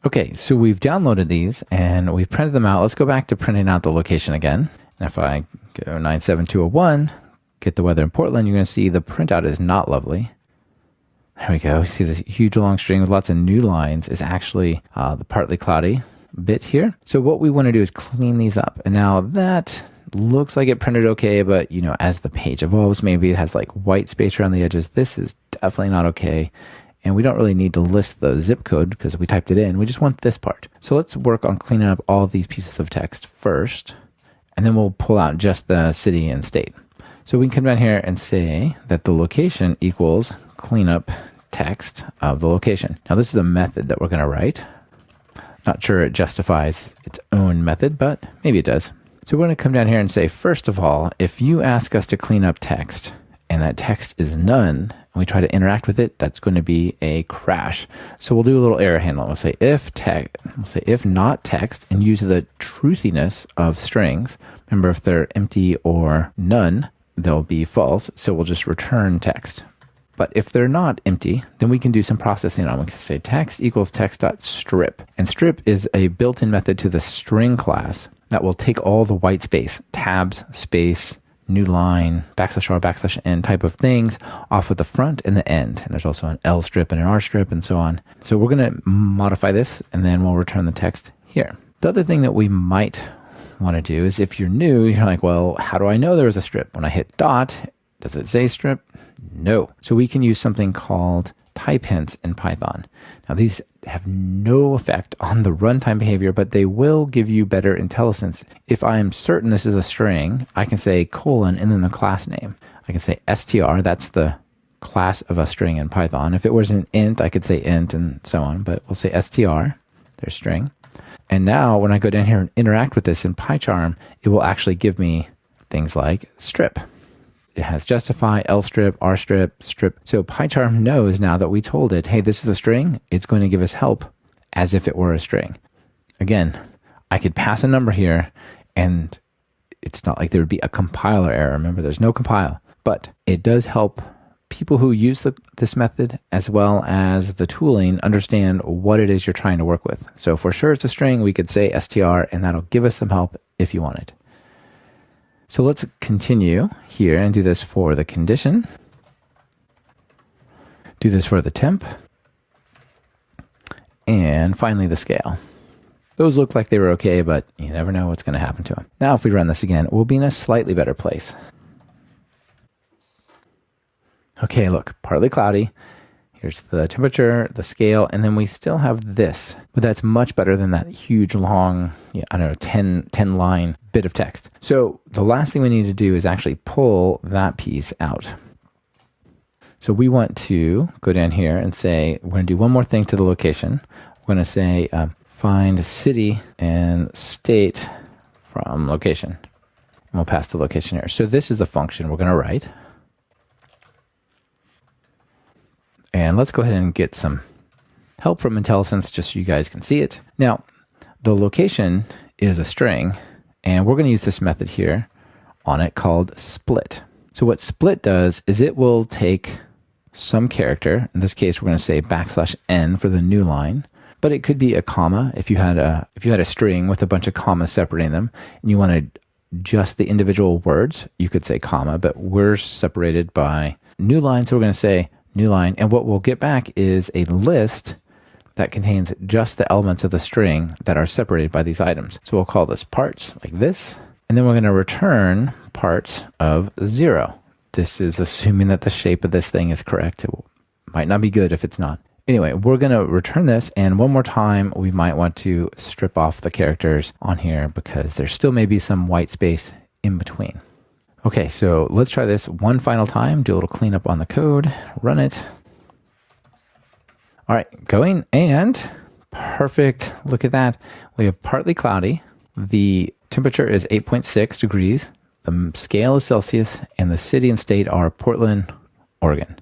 Okay, so we've downloaded these and we've printed them out. Let's go back to printing out the location again. And if I go 97201, get the weather in Portland, you're going to see the printout is not lovely. There we go. You see this huge long string with lots of new lines is actually the partly cloudy bit here. So what we want to do is clean these up. And now that looks like it printed okay, but you know, as the page evolves, maybe it has like white space around the edges. This is definitely not okay. And we don't really need to list the zip code because we typed it in. We just want this part. So let's work on cleaning up all of these pieces of text first, and then we'll pull out just the city and state. So we can come down here and say that the location equals cleanup text of the location. Now this is a method that we're going to write. Not sure it justifies its own method, but maybe it does. So we're going to come down here and say, first of all, if you ask us to clean up text and that text is none, and we try to interact with it, that's going to be a crash. So we'll do a little error handling. We'll say if not text, and use the truthiness of strings. Remember, if they're empty or none, they'll be false. So we'll just return text. But if they're not empty, then we can do some processing on them. We can say text equals text.strip. And strip is a built-in method to the string class that will take all the white space, tabs, space, new line, backslash r, backslash n type of things off of the front and the end. And there's also an L strip and an R strip and so on. So we're going to modify this and then we'll return the text here. The other thing that we might want to do is if you're new, you're like, well, how do I know there was a strip? When I hit dot, does it say strip? No. So we can use something called type hints in Python. Now these have no effect on the runtime behavior, but they will give you better IntelliSense. If I am certain this is a string, I can say colon and then the class name. I can say str, that's the class of a string in Python. If it was an int, I could say int and so on, but we'll say str, there's string. And now when I go down here and interact with this in PyCharm, it will actually give me things like strip. It has justify, L strip, R strip, strip. So PyCharm knows now that we told it, hey, this is a string. It's going to give us help as if it were a string. Again, I could pass a number here and it's not like there would be a compiler error. Remember, there's no compile, but it does help people who use this method as well as the tooling understand what it is you're trying to work with. So if we're sure it's a string, we could say str and that'll give us some help if you want it. So let's continue here and do this for the condition. Do this for the temp. And finally the scale. Those look like they were okay, but you never know what's going to happen to them. Now if we run this again, we'll be in a slightly better place. Okay, look, partly cloudy. Here's the temperature, the scale, and then we still have this. But that's much better than that huge, long, 10 line bit of text. So the last thing we need to do is actually pull that piece out. So we want to go down here and say, we're going to do one more thing to the location. We're going to say, find city and state from location. And we'll pass the location here. So this is a function we're going to write. And let's go ahead and get some help from IntelliSense just so you guys can see it. Now, the location is a string, and we're going to use this method here on it called split. So what split does is it will take some character. In this case, we're going to say \n for the new line, but it could be a comma. If you had a string with a bunch of commas separating them, and you wanted just the individual words, you could say comma, but we're separated by new line, so we're going to say new line, and what we'll get back is a list that contains just the elements of the string that are separated by these items. So we'll call this parts, like this, and then we're going to return part of 0. This is assuming that the shape of this thing is correct. It might not be good if it's not. Anyway, we're going to return this, and one more time, we might want to strip off the characters on here because there still may be some white space in between. Okay, so let's try this one final time, do a little cleanup on the code, run it. All right, going, and perfect. Look at that. We have partly cloudy. The temperature is 8.6 degrees. The scale is Celsius, and the city and state are Portland, Oregon.